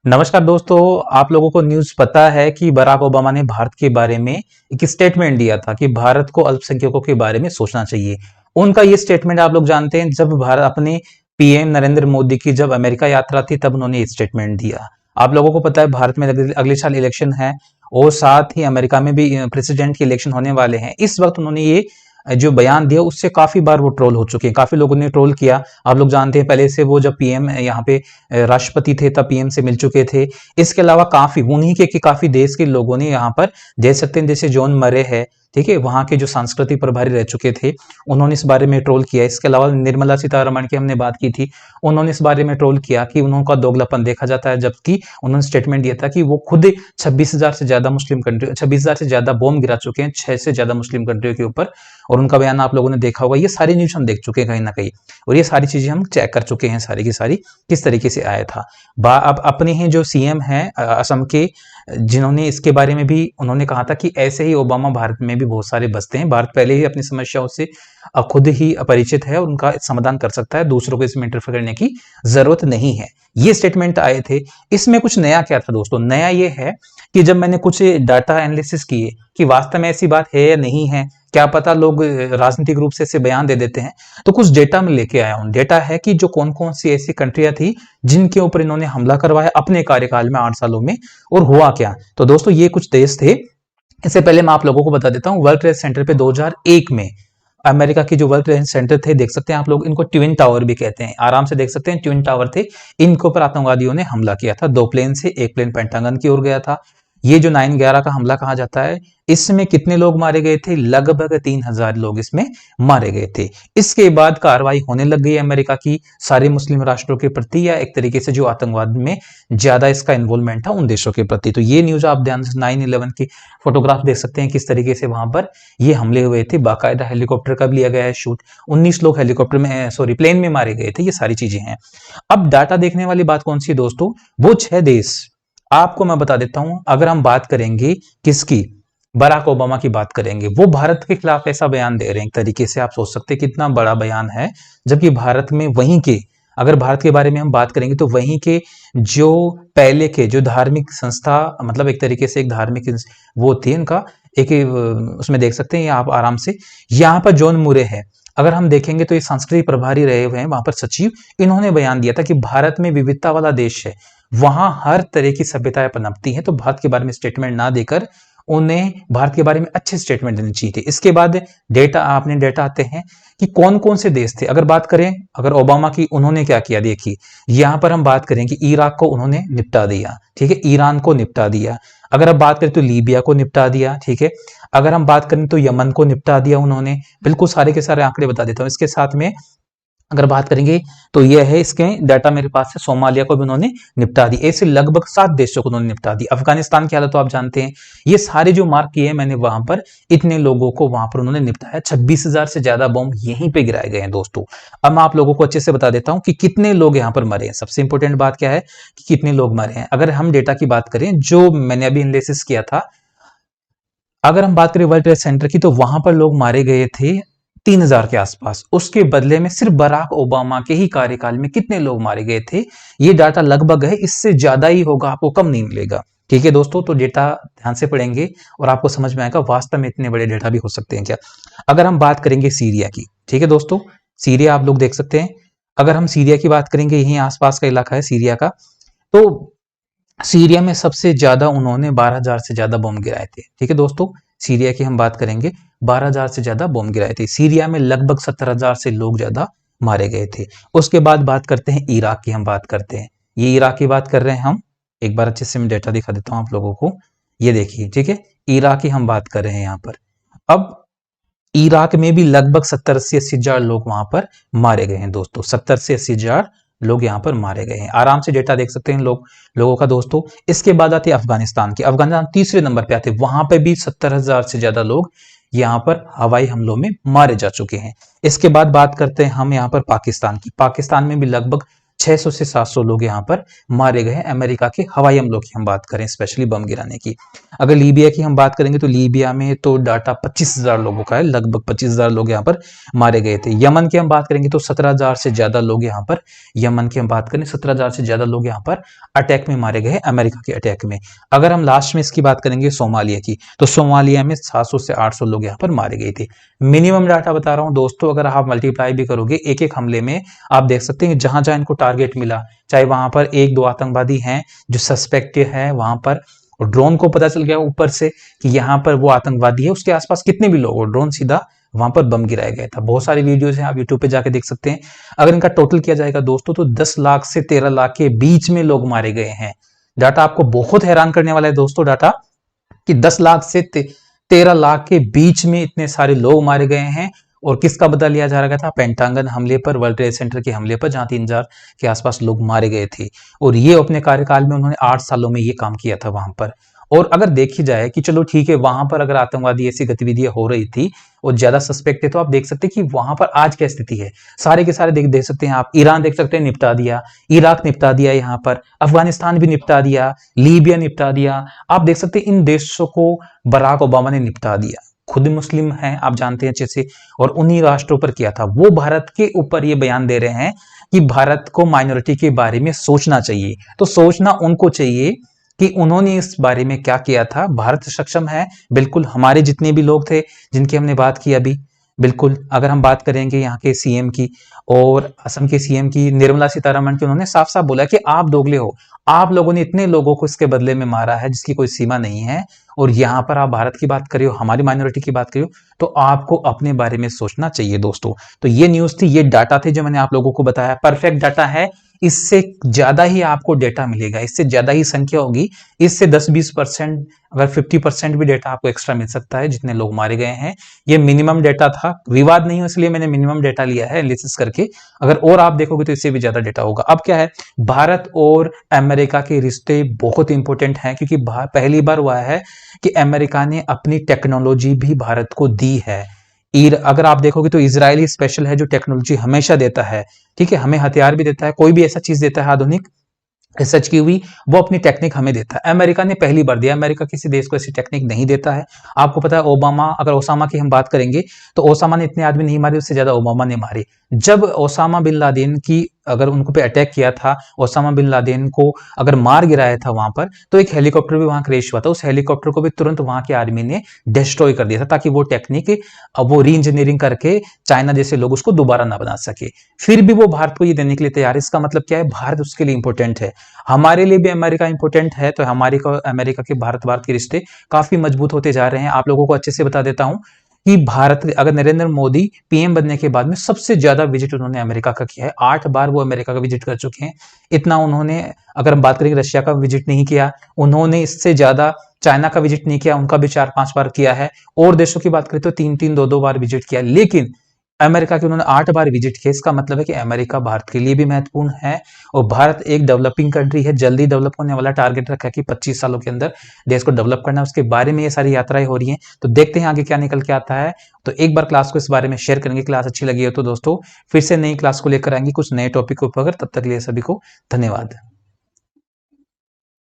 नमस्कार दोस्तों। आप लोगों को न्यूज़ पता है कि बराक ओबामा ने भारत के बारे में एक स्टेटमेंट दिया था कि भारत को अल्पसंख्यकों के बारे में सोचना चाहिए। उनका ये स्टेटमेंट आप लोग जानते हैं, जब भारत अपने पीएम नरेंद्र मोदी की जब अमेरिका यात्रा थी तब उन्होंने ये स्टेटमेंट दिया। आप लोगों को पता है भारत में अगले साल इलेक्शन है और साथ ही अमेरिका में भी प्रेसिडेंट के इलेक्शन होने वाले हैं। इस वक्त उन्होंने ये जो बयान दिया उससे काफी बार वो ट्रोल हो चुके हैं, काफी लोगों ने ट्रोल किया। आप लोग जानते हैं पहले से वो जब पीएम यहाँ पे राष्ट्रपति थे तब पीएम से मिल चुके थे। इसके अलावा काफी उन्हीं के काफी देश के लोगों ने यहाँ पर देख सकते हैं, जैसे जॉन मरे है, ठीक है, वहां के जो सांस्कृतिक प्रभारी रह चुके थे, उन्होंने इस बारे में ट्रोल किया। इसके अलावा निर्मला सीतारमण की हमने बात की थी, उन्होंने इस बारे में ट्रोल किया कि उनका दोगलापन देखा जाता है, जबकि उन्होंने स्टेटमेंट दिया था कि वो खुद 26,000 से ज्यादा मुस्लिम कंट्री 26,000 से ज्यादा बॉम्ब गिरा चुके हैं 6 से ज्यादा मुस्लिम कंट्रियों के ऊपर। और उनका बयान आप लोगों ने देखा होगा। ये सारी न्यूज हम देख चुके हैं कहीं ना कहीं, और ये सारी चीजें हम चेक कर चुके हैं सारी की सारी किस तरीके से आया था। अब अपने ही जो सीएम हैं असम के, जिन्होंने इसके बारे में भी उन्होंने कहा था कि ऐसे ही ओबामा भारत में भी बहुत सारे बसते हैं, भारत पहले ही अपनी समस्याओं से खुद ही अपरिचित है, उनका समाधान कर सकता है, दूसरों को इसमें इंटरफेयर करने की जरूरत नहीं है। ये स्टेटमेंट आए थे। इसमें कुछ नया क्या था दोस्तों? नया ये है कि जब मैंने कुछ डाटा एनालिसिस किए कि वास्तव में ऐसी बात है या नहीं है, क्या पता लोग राजनीतिक रूप से ऐसे बयान दे देते हैं, तो कुछ डेटा में लेके आया हूं। डेटा है कि जो कौन कौन सी ऐसी कंट्रियां थी जिनके ऊपर इन्होंने हमला करवाया अपने कार्यकाल में 8 सालों में, और हुआ क्या। तो दोस्तों ये कुछ देश थे। इससे पहले मैं आप लोगों को बता देता हूं, वर्ल्ड ट्रेड सेंटर पे 2001 में अमेरिका की जो वर्ल्ड ट्रेड सेंटर थे, देख सकते हैं आप लोग, इनको ट्विन टावर भी कहते हैं, आराम से देख सकते हैं, ट्विन टावर थे। इनके ऊपर आतंकवादियों ने हमला किया था 2 प्लेन से। एक प्लेन पेंटागन की ओर गया था। ये जो 9/11 का हमला कहा जाता है, इसमें कितने लोग मारे गए थे? लगभग 3,000 लोग इसमें मारे गए थे। इसके बाद कार्रवाई होने लग गई अमेरिका की सारे मुस्लिम राष्ट्रों के प्रति, या एक तरीके से जो आतंकवाद में ज्यादा इसका इन्वॉल्वमेंट था उन देशों के प्रति। तो ये न्यूज आप ध्यान से 9/11 की फोटोग्राफ देख सकते हैं, किस तरीके से वहां पर ये हमले हुए थे। बाकायदा हेलीकॉप्टर का भी लिया गया है शूट, 19 लोग हेलीकॉप्टर में सॉरी प्लेन में मारे गए थे। ये सारी चीजें हैं। अब डाटा देखने वाली बात कौन सी है दोस्तों? वो 6 देश आपको मैं बता देता हूं। अगर हम बात करेंगे किसकी, बराक ओबामा की बात करेंगे, वो भारत के खिलाफ ऐसा बयान दे रहे हैं। एक तरीके से आप सोच सकते हैं कितना बड़ा बयान है, जबकि भारत में वहीं के, अगर भारत के बारे में हम बात करेंगे तो वहीं के जो पहले के जो धार्मिक संस्था, मतलब एक तरीके से एक धार्मिक वो थी उनका एक, उसमें देख सकते हैं आप आराम से, यहाँ पर जॉन मुरे है। अगर हम देखेंगे तो ये सांस्कृतिक प्रभारी रहे हुए हैं वहां पर सचिव। इन्होंने बयान दिया था कि भारत में विविधता वाला देश है, वहां हर तरह की सभ्यताएं पनपती हैं, तो भारत के बारे में स्टेटमेंट ना देकर उन्हें भारत के बारे में अच्छे स्टेटमेंट देने चाहिए थे। इसके बाद डेटा आते हैं कि कौन कौन से देश थे। अगर बात करें, अगर ओबामा की, उन्होंने क्या किया देखिए, यहां पर हम बात करें कि इराक को उन्होंने निपटा दिया, ठीक है, ईरान को निपटा दिया। अगर आप बात करें तो लीबिया को निपटा दिया, ठीक है। अगर हम बात करें तो यमन को निपटा दिया उन्होंने। बिल्कुल सारे के सारे आंकड़े बता देता हूं इसके साथ में। अगर बात करेंगे तो यह है, इसके डाटा मेरे पास है, सोमालिया को भी उन्होंने निपटा दी। ऐसे लगभग 7 देशों को उन्होंने निपटा दी। अफगानिस्तान की हालत तो आप जानते हैं। ये सारे जो मार्क किए हैं मैंने वहां पर, इतने लोगों को वहां पर उन्होंने निपटाया। 26,000 से ज्यादा बॉम्ब यहीं पे गिराए गए हैं दोस्तों। अब मैं आप लोगों को अच्छे से बता देता हूं कि कितने लोग यहां पर मरे हैं। सबसे इंपॉर्टेंट बात क्या है कि कितने लोग मरे हैं। अगर हम डेटा की बात करें जो मैंने अभी एनालिसिस किया था, अगर हम बात करें वर्ल्ड ट्रेड सेंटर की, तो वहां पर लोग मारे गए थे 3,000 के आसपास। उसके बदले में सिर्फ बराक ओबामा के ही कार्यकाल में कितने लोग मारे गए थे, ये डाटा लगभग है, इससे ज्यादा ही होगा, आपको कम नहीं मिलेगा। ठीक है दोस्तों, तो डेटा ध्यान से पढ़ेंगे और आपको समझ में आएगा वास्तव में इतने बड़े डेटा भी हो सकते हैं क्या। अगर हम बात करेंगे सीरिया की, ठीक है दोस्तों, सीरिया आप लोग देख सकते हैं। अगर हम सीरिया की बात करेंगे, यही आसपास का इलाका है सीरिया का, तो सीरिया में सबसे ज्यादा उन्होंने 12,000 से ज्यादा बम गिराए थे। ठीक है दोस्तों, सीरिया की हम बात करेंगे, 12,000 से ज्यादा बम गिराए थे। सीरिया में लगभग 17,000 से लोग ज्यादा मारे गए थे। उसके बाद बात करते हैं इराक की, हम बात करते हैं, ये इराक की बात कर रहे हैं हम। एक बार अच्छे से मैं डेटा दिखा देता हूं आप लोगों को, ये देखिए, ठीक है, इराक की हम बात कर रहे हैं यहाँ पर। अब इराक में भी लगभग 70 से 80 हजार लोग वहां पर मारे गए हैं दोस्तों। 70 से 80 हजार लोग यहाँ पर मारे गए हैं। आराम से डेटा देख सकते हैं लोगों का दोस्तों। इसके बाद आते अफगानिस्तान की, अफगानिस्तान तीसरे नंबर पे आते, वहां पे भी 70,000 से ज्यादा लोग यहाँ पर हवाई हमलों में मारे जा चुके हैं। इसके बाद बात करते हैं हम यहाँ पर पाकिस्तान की। पाकिस्तान में भी लगभग 600 से 700 लोग यहाँ पर मारे गए हैं अमेरिका के हवाई हमलों की हम बात करें, स्पेशली बम गिराने की। अगर लीबिया की हम बात करेंगे तो लीबिया में तो डाटा 25,000 लोगों का है, लगभग 25,000 लोग यहाँ पर मारे गए थे। यमन की हम बात करेंगे तो 17,000 से ज्यादा लोग यहाँ पर, यमन की हम बात करें 17,000 से ज्यादा लोग यहाँ पर अटैक में मारे गए, अमेरिका के अटैक में। अगर हम लास्ट में इसकी बात करेंगे सोमालिया की, तो सोमालिया में 700 से 800 लोग यहाँ पर मारे गए थे। मिनिमम डाटा बता रहा हूं दोस्तों, अगर आप मल्टीप्लाई भी करोगे एक एक हमले में, आप देख सकते हैं जहां जहां इनको टारगेट मिला, चाहे वहां पर एक दो आतंकवादी हैं जो सस्पेक्ट है वहां पर, और ड्रोन को पता चल गया ऊपर से कि यहाँ पर वो आतंकवादी है, उसके आसपास कितने भी लोग, और ड्रोन सीधा वहां पर बम गिराया गया था। बहुत सारी वीडियोस हैं, आप यूट्यूब पे जाके देख सकते हैं। अगर इनका टोटल किया जाएगा दोस्तों तो 10 लाख से 13 लाख के बीच में लोग मारे गए हैं। डाटा आपको बहुत हैरान करने वाला है दोस्तों, डाटा कि 10 लाख से 13 लाख के बीच में इतने सारे लोग मारे गए हैं। और किसका बदला लिया जा रहा था? पेंटागन हमले पर, वर्ल्ड ट्रेड सेंटर के हमले पर, जहां 3,000 के आसपास लोग मारे गए थे। और ये अपने कार्यकाल में उन्होंने 8 सालों में ये काम किया था वहां पर। और अगर देखी जाए कि चलो ठीक है, वहां पर अगर आतंकवादी ऐसी गतिविधियां हो रही थी और ज्यादा सस्पेक्ट है, तो आप देख सकते हैं कि वहां पर आज क्या स्थिति है। सारे के सारे देख सकते हैं आप, ईरान देख सकते हैं निपटा दिया, इराक निपटा दिया, यहाँ पर अफगानिस्तान भी निपटा दिया, लीबिया निपटा दिया। आप देख सकते हैं इन देशों को बराक ओबामा ने निपटा दिया। खुद मुस्लिम हैं, आप जानते हैं अच्छे से, और उन्हीं राष्ट्रों पर किया था। वो भारत के ऊपर ये बयान दे रहे हैं कि भारत को माइनॉरिटी के बारे में सोचना चाहिए। तो सोचना उनको चाहिए कि उन्होंने इस बारे में क्या किया था। भारत सक्षम है, बिल्कुल। हमारे जितने भी लोग थे जिनकी हमने बात की अभी, बिल्कुल। अगर हम बात करेंगे यहाँ के सीएम की और असम के सीएम की, निर्मला सीतारमण की, उन्होंने साफ साफ बोला कि आप दोगले हो, आप लोगों ने इतने लोगों को इसके बदले में मारा है जिसकी कोई सीमा नहीं है, और यहाँ पर आप भारत की बात करियो, हमारी माइनॉरिटी की बात करियो, तो आपको अपने बारे में सोचना चाहिए दोस्तों। तो ये न्यूज थी, ये डाटा थे जो मैंने आप लोगों को बताया। परफेक्ट डाटा है, इससे ज्यादा ही आपको डेटा मिलेगा, इससे ज्यादा ही संख्या होगी, इससे 10-20%, अगर 50% भी डेटा आपको एक्स्ट्रा मिल सकता है जितने लोग मारे गए हैं। ये मिनिमम डेटा था, विवाद नहीं हो इसलिए मैंने मिनिमम डेटा लिया है एनालिसिस करके। अगर और आप देखोगे तो इससे भी ज्यादा डेटा होगा। अब क्या है, भारत और अमेरिका के रिश्ते बहुत इंपॉर्टेंट हैं, क्योंकि पहली बार हुआ है कि अमेरिका ने अपनी टेक्नोलॉजी भी भारत को दी है। अगर आप देखोगे तो इजरायली स्पेशल है जो टेक्नोलॉजी हमेशा देता है, ठीक है, हमें हथियार भी देता है, कोई भी ऐसा चीज देता है आधुनिक रिसर्च की हुई, वो अपनी टेक्निक हमें देता है। अमेरिका ने पहली बार दिया, अमेरिका किसी देश को ऐसी टेक्निक नहीं देता है। आपको पता है ओबामा, अगर ओसामा की हम बात करेंगे तो ओसामा ने इतने आदमी नहीं मारे, उससे ज्यादा ओबामा ने मारे। जब ओसामा बिन लादेन की, अगर उनको पे अटैक किया था, ओसामा बिन लादेन को अगर मार गिराया था वहां पर, तो एक हेलीकॉप्टर भी वहां क्रैश हुआ था। उस हेलीकॉप्टर को भी तुरंत वहां की आर्मी ने डिस्ट्रॉय कर दिया था, ताकि वो टेक्निक, वो री इंजीनियरिंग करके चाइना जैसे लोग उसको दोबारा ना बना सके। फिर भी वो भारत को ये देने के लिए तैयार है। इसका मतलब क्या है, भारत उसके लिए इंपॉर्टेंट है। हमारे लिए भी अमेरिका इंपॉर्टेंट है, तो हमारे को अमेरिका के भारत के रिश्ते काफी मजबूत होते जा रहे हैं। आप लोगों को अच्छे से बता देता हूं कि भारत, अगर नरेंद्र मोदी पीएम बनने के बाद में सबसे ज्यादा विजिट उन्होंने अमेरिका का किया है, 8 बार वो अमेरिका का विजिट कर चुके हैं। इतना उन्होंने, अगर हम बात करेंगे रशिया का विजिट नहीं किया उन्होंने, इससे ज्यादा चाइना का विजिट नहीं किया, उनका भी 4-5 बार किया है। और देशों की बात करें तो 3-3, 2-2 बार विजिट किया। लेकिन अमेरिका के उन्होंने 8 बार विजिट किया। इसका मतलब है कि अमेरिका भारत के लिए भी महत्वपूर्ण है, और भारत एक डेवलपिंग कंट्री है, जल्दी डेवलप होने वाला टारगेट रखा है कि 25 सालों के अंदर देश को डेवलप करना है। उसके बारे में ये सारी यात्राएं हो रही हैं, तो देखते हैं आगे क्या निकल के आता है। तो एक बार क्लास को इस बारे में शेयर करेंगे, क्लास अच्छी लगी हो तो दोस्तों फिर से नई क्लास को लेकर आएंगे कुछ नए टॉपिक के ऊपर। तब तक के लिए सभी को धन्यवाद।